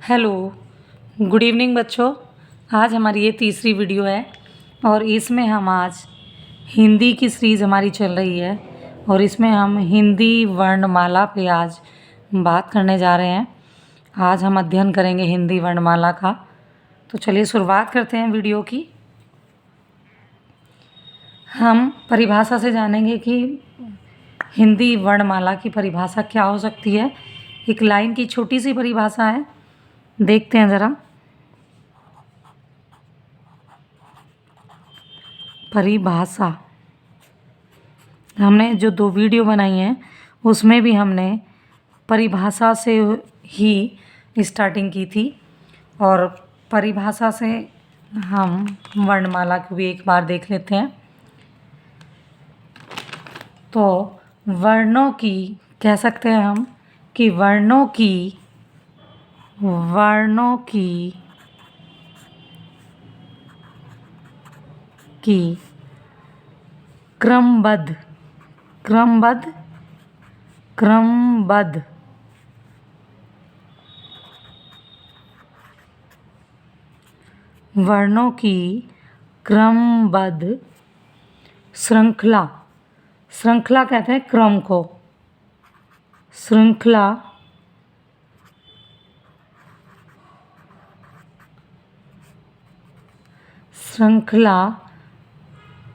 Hello, good evening बच्चों। आज हमारी ये तीसरी वीडियो है और इसमें हम आज हिंदी की सीरीज़ हमारी चल रही है और इसमें हम हिंदी वर्णमाला पे आज बात करने जा रहे हैं। आज हम अध्ययन करेंगे हिंदी वर्णमाला का। तो चलिए शुरुआत करते हैं वीडियो की। हम परिभाषा से जानेंगे कि हिंदी वर्णमाला की परिभाषा क्या हो सकती है। एक लाइन की छोटी सी परिभाषा है, देखते हैं ज़रा। परिभाषा हमने जो 2 वीडियो बनाई हैं उसमें भी हमने परिभाषा से ही स्टार्टिंग की थी और परिभाषा से हम वर्णमाला को भी एक बार देख लेते हैं। तो वर्णों की कह सकते हैं हम कि वर्णों की क्रमबद्ध वर्णों की क्रमबद्ध श्रृंखला कहते हैं क्रम को। श्रृंखला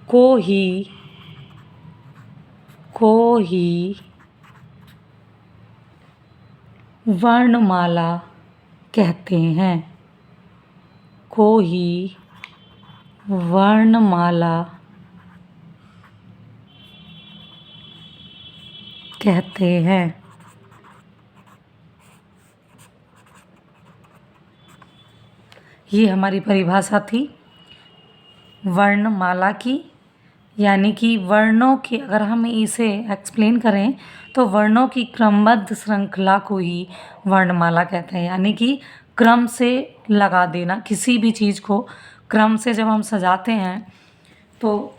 को ही वर्णमाला कहते हैं। ये हमारी परिभाषा थी वर्णमाला की, यानी कि वर्णों की, अगर हम इसे एक्सप्लेन करें तो वर्णों की क्रमबद्ध श्रृंखला को ही वर्णमाला कहते हैं। यानी कि क्रम से लगा देना, किसी भी चीज़ को क्रम से जब हम सजाते हैं तो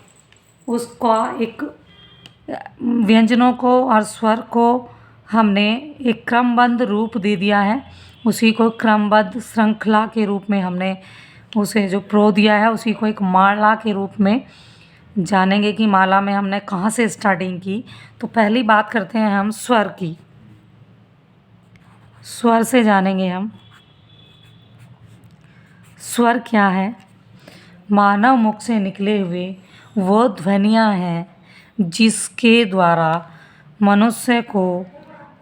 उसका एक व्यंजनों को और स्वर को हमने एक क्रमबद्ध रूप दे दिया है। उसी को क्रमबद्ध श्रृंखला के रूप में हमने उसे जो प्रो दिया है, उसी को एक माला के रूप में जानेंगे कि माला में हमने कहाँ से स्टार्टिंग की। तो पहली बात करते हैं हम स्वर की। स्वर से जानेंगे हम स्वर क्या है। मानव मुख से निकले हुए वो ध्वनियाँ हैं जिसके द्वारा मनुष्य को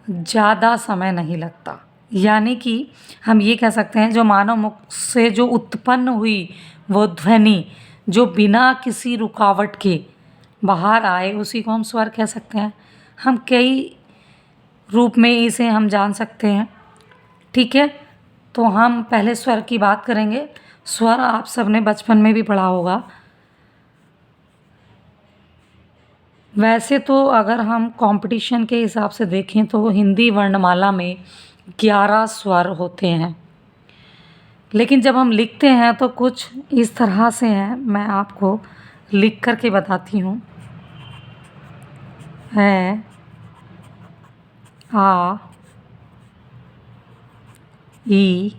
ज़्यादा समय नहीं लगता। यानी कि हम ये कह सकते हैं जो मानव मुख से जो उत्पन्न हुई वो ध्वनि जो बिना किसी रुकावट के बाहर आए, उसी को हम स्वर कह सकते हैं। हम कई रूप में इसे हम जान सकते हैं, ठीक है। तो हम पहले स्वर की बात करेंगे। स्वर आप सबने बचपन में भी पढ़ा होगा। वैसे तो अगर हम कंपटीशन के हिसाब से देखें तो हिंदी वर्णमाला में 11 स्वर होते हैं, लेकिन जब हम लिखते हैं तो कुछ इस तरह से हैं। मैं आपको लिख कर के बताती हूँ। है, आ, ई,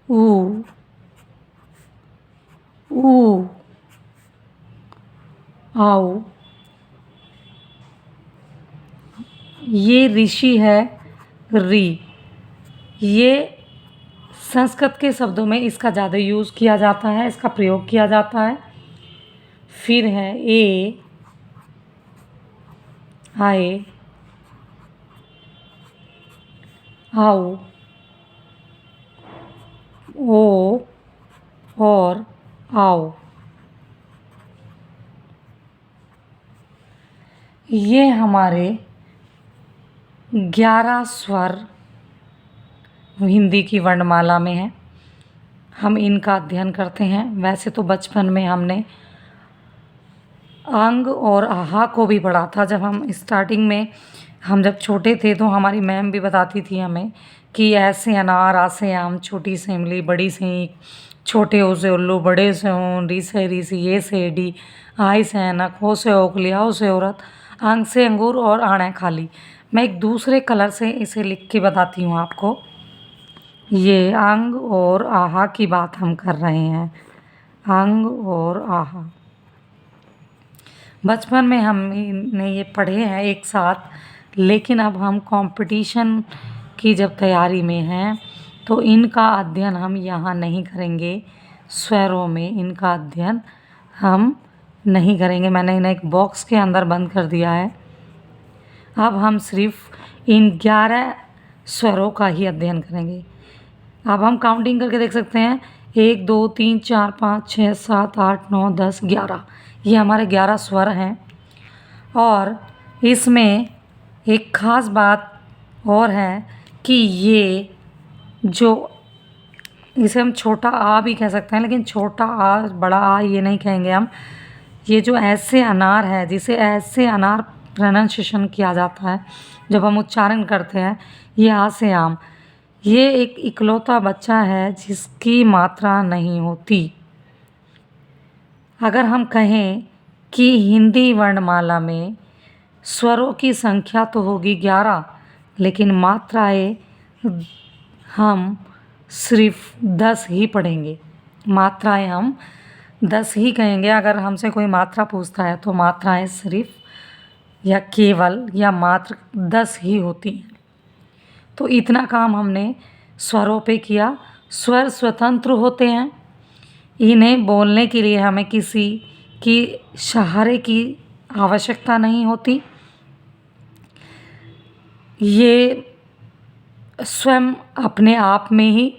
ऊ, आओ। ये ऋषि है री। ये संस्कृत के शब्दों में इसका ज़्यादा यूज़ किया जाता है, इसका प्रयोग किया जाता है। फिर है ए, आए, आओ, ओ और आओ। ये हमारे 11 स्वर हिंदी की वर्णमाला में हैं। हम इनका अध्ययन करते हैं। वैसे तो बचपन में हमने अंग और आहा को भी पढ़ा था। जब हम स्टार्टिंग में हम जब छोटे थे तो हमारी मैम भी बताती थी हमें कि ऐसे अनार, आ से आम, छोटी से इमली, बड़ी से ईंख, छोटे ओ से उल्लू, बड़े से ऊन, री से ऋषि, ये से डी, आई से ऐनक, हो से ओखली, औ से औरत, अंग से अंगूर और आणे खाली। मैं एक दूसरे कलर से इसे लिख के बताती हूँ आपको। ये अंग और आहा की बात हम कर रहे हैं, अंग और आहा। बचपन में हमने ये पढ़े हैं एक साथ, लेकिन अब हम कंपटीशन की जब तैयारी में हैं तो इनका अध्ययन हम यहाँ नहीं करेंगे, स्वरों में इनका अध्ययन हम नहीं करेंगे। मैंने इन्हें एक बॉक्स के अंदर बंद कर दिया है। अब हम सिर्फ इन 11 स्वरों का ही अध्ययन करेंगे। अब हम काउंटिंग करके देख सकते हैं, 1 2 3 4 5 6 7 8 9 10 11, ये हमारे 11 स्वर हैं। और इसमें एक ख़ास बात और है कि ये जो, इसे हम छोटा आ भी कह सकते हैं, लेकिन छोटा आ बड़ा आ ये नहीं कहेंगे हम। ये जो ऐसे अनार है, जिसे ऐसे अनार प्रोनाउंसिएशन किया जाता है जब हम उच्चारण करते हैं, ये आ से आम, ये एक इकलौता बच्चा है जिसकी मात्रा नहीं होती। अगर हम कहें कि हिंदी वर्णमाला में स्वरों की संख्या तो होगी 11, लेकिन मात्राएं हम सिर्फ 10 ही पढ़ेंगे। मात्राएं हम 10 ही कहेंगे। अगर हमसे कोई मात्रा पूछता है तो मात्राएं सिर्फ या केवल या मात्र 10 ही होती हैं। तो इतना काम हमने स्वरों पे किया। स्वर स्वतंत्र होते हैं, इन्हें बोलने के लिए हमें किसी की सहारे की आवश्यकता नहीं होती। ये स्वयं अपने आप में ही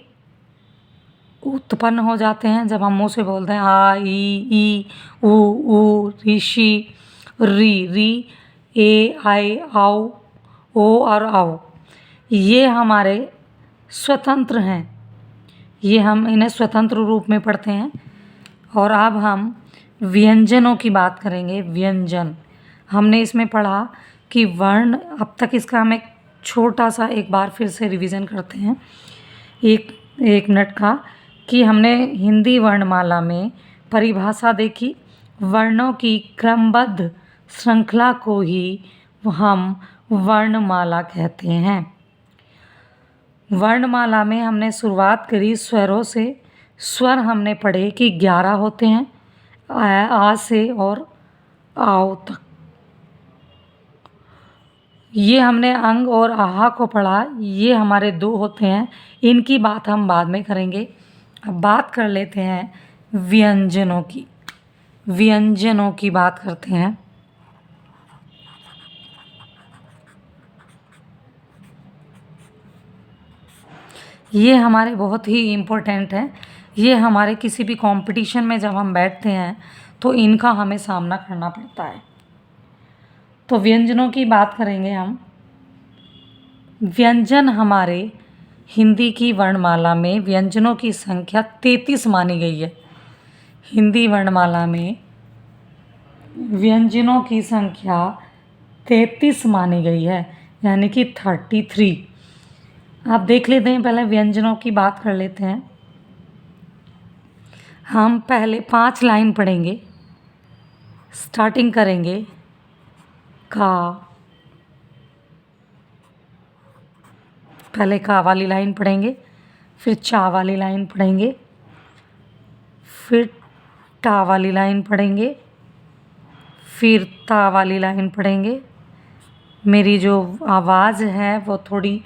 उत्पन्न हो जाते हैं। जब हम मुँह से बोलते हैं आ ई ऊ ऋषि री री, ए आई आओ, ओ और आओ, ये हमारे स्वतंत्र हैं। ये हम इन्हें स्वतंत्र रूप में पढ़ते हैं। और अब हम व्यंजनों की बात करेंगे। व्यंजन हमने इसमें पढ़ा कि वर्ण, अब तक इसका हम एक छोटा सा एक बार फिर से रिवीजन करते हैं, एक मिनट का, कि हमने हिंदी वर्णमाला में परिभाषा देखी। वर्णों की क्रमबद्ध श्रृंखला को ही हम वर्णमाला कहते हैं। वर्णमाला में हमने शुरुआत करी स्वरों से। स्वर हमने पढ़े कि 11 होते हैं, आ से और आओ तक। ये हमने अंग और आहा को पढ़ा, ये हमारे 2 होते हैं। इनकी बात हम बाद में करेंगे। अब बात कर लेते हैं व्यंजनों की। व्यंजनों की बात करते हैं। ये हमारे बहुत ही इम्पोर्टेंट है। ये हमारे किसी भी कंपटीशन में जब हम बैठते हैं तो इनका हमें सामना करना पड़ता है। तो व्यंजनों की बात करेंगे हम। व्यंजन हमारे हिंदी की वर्णमाला में व्यंजनों की संख्या 33 मानी गई है। हिंदी वर्णमाला में व्यंजनों की संख्या 33 मानी गई है, यानी कि 33। आप देख लेते हैं, पहले व्यंजनों की बात कर लेते हैं। हम पहले 5 लाइन पढ़ेंगे। स्टार्टिंग करेंगे का, पहले का वाली लाइन पढ़ेंगे, फिर चा वाली लाइन पढ़ेंगे, फिर टा वाली लाइन पढ़ेंगे, फिर ता वाली लाइन पढ़ेंगे। मेरी जो आवाज़ है वो थोड़ी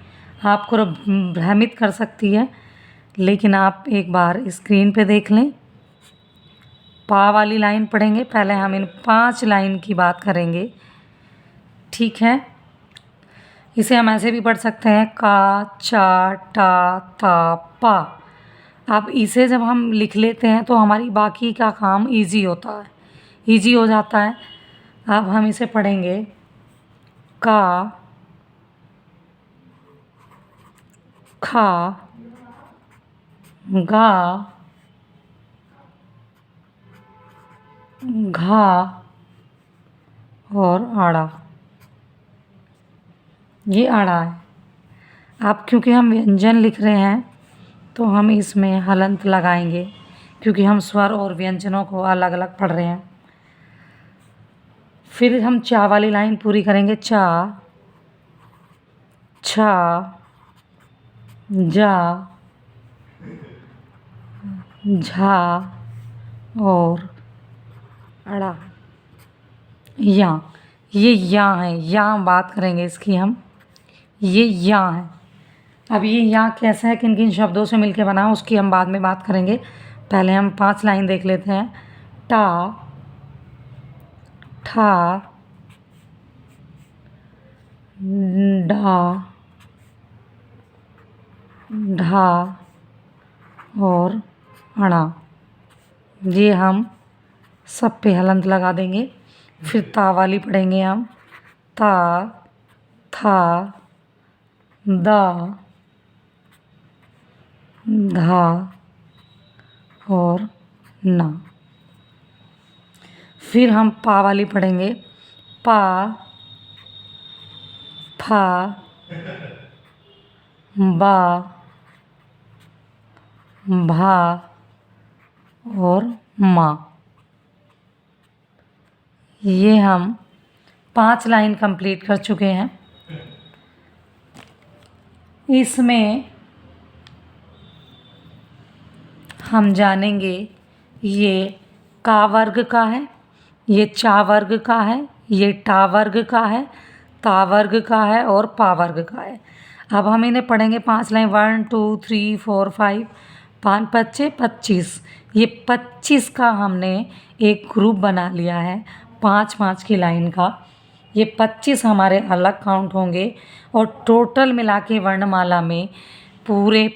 आपको भ्रमित कर सकती है, लेकिन आप एक बार स्क्रीन पे देख लें। पा वाली लाइन पढ़ेंगे। पहले हम इन 5 लाइन की बात करेंगे, ठीक है। इसे हम ऐसे भी पढ़ सकते हैं, का चा टा ता पा। अब इसे जब हम लिख लेते हैं तो हमारी बाकी का काम इजी होता है, इजी हो जाता है। अब हम इसे पढ़ेंगे का, खा, गा, घा और आड़ा। ये आड़ा है। अब क्योंकि हम व्यंजन लिख रहे हैं तो हम इसमें हलंत लगाएंगे, क्योंकि हम स्वर और व्यंजनों को अलग अलग पढ़ रहे हैं। फिर हम चा वाली लाइन पूरी करेंगे। चा छा, जा, झा और अड़ा, या। ये या है, या बात करेंगे इसकी हम। ये या है। अब ये या कैसा है, किन किन शब्दों से मिलके बना है, उसकी हम बाद में बात करेंगे। पहले हम 5 लाइन देख लेते हैं। टा, ठा, ढा, ढा और अड़ा। ये हम सब पे हलंत लगा देंगे। फिर ता वाली पढ़ेंगे हम। ता, था, दा, धा और ना। फिर हम पा वाली पढ़ेंगे। पा, फा, बा, भा और माँ। ये हम 5 लाइन कंप्लीट कर चुके हैं। इसमें हम जानेंगे ये का वर्ग का है, ये चा वर्ग का है, ये टा वर्ग का है, ता वर्ग का है और पा वर्ग का है। अब हम इन्हें पढ़ेंगे 5 लाइन। 1 2 3 4 5, 5 पच्चे 25। ये 25 का हमने एक ग्रुप बना लिया है, 5-5 की लाइन का। ये 25 हमारे अलग काउंट होंगे और टोटल मिला के वर्णमाला में पूरे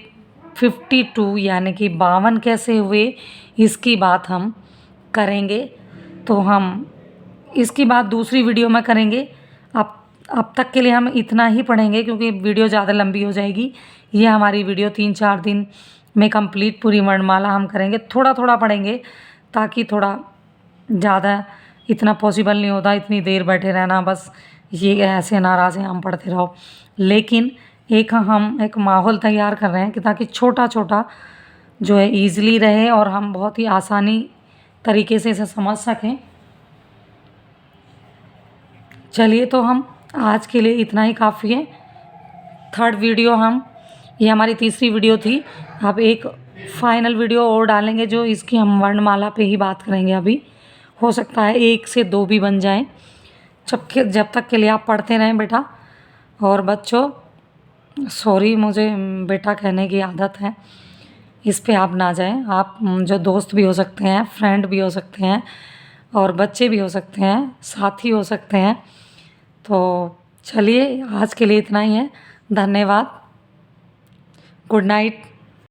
52 यानी कि 52 कैसे हुए, इसकी बात हम करेंगे। तो हम इसकी बात दूसरी वीडियो में करेंगे। अब तक के लिए हम इतना ही पढ़ेंगे क्योंकि वीडियो ज़्यादा लंबी हो जाएगी। ये हमारी वीडियो 3-4 दिन में कंप्लीट पूरी वर्णमाला हम करेंगे। थोड़ा थोड़ा पढ़ेंगे ताकि थोड़ा ज़्यादा इतना पॉसिबल नहीं होता इतनी देर बैठे रहना, बस ये ऐसे नाराज़ हैं हम पढ़ते रहो। लेकिन हम एक माहौल तैयार कर रहे हैं कि ताकि छोटा छोटा जो है ईज़िली रहे और हम बहुत ही आसानी तरीके से इसे समझ सकें। चलिए, तो हम आज के लिए इतना ही काफ़ी है। थर्ड वीडियो ये हमारी तीसरी वीडियो थी। अब एक फाइनल वीडियो और डालेंगे जो इसकी हम वर्णमाला पे ही बात करेंगे। अभी हो सकता है 1 से 2 भी बन जाएं। जब तक के लिए आप पढ़ते रहें बेटा। और बच्चों, सॉरी, मुझे बेटा कहने की आदत है, इस पे आप ना जाएं। आप जो दोस्त भी हो सकते हैं, फ्रेंड भी हो सकते हैं और बच्चे भी हो सकते हैं, साथी हो सकते हैं। तो चलिए, आज के लिए इतना ही है। धन्यवाद। Good night.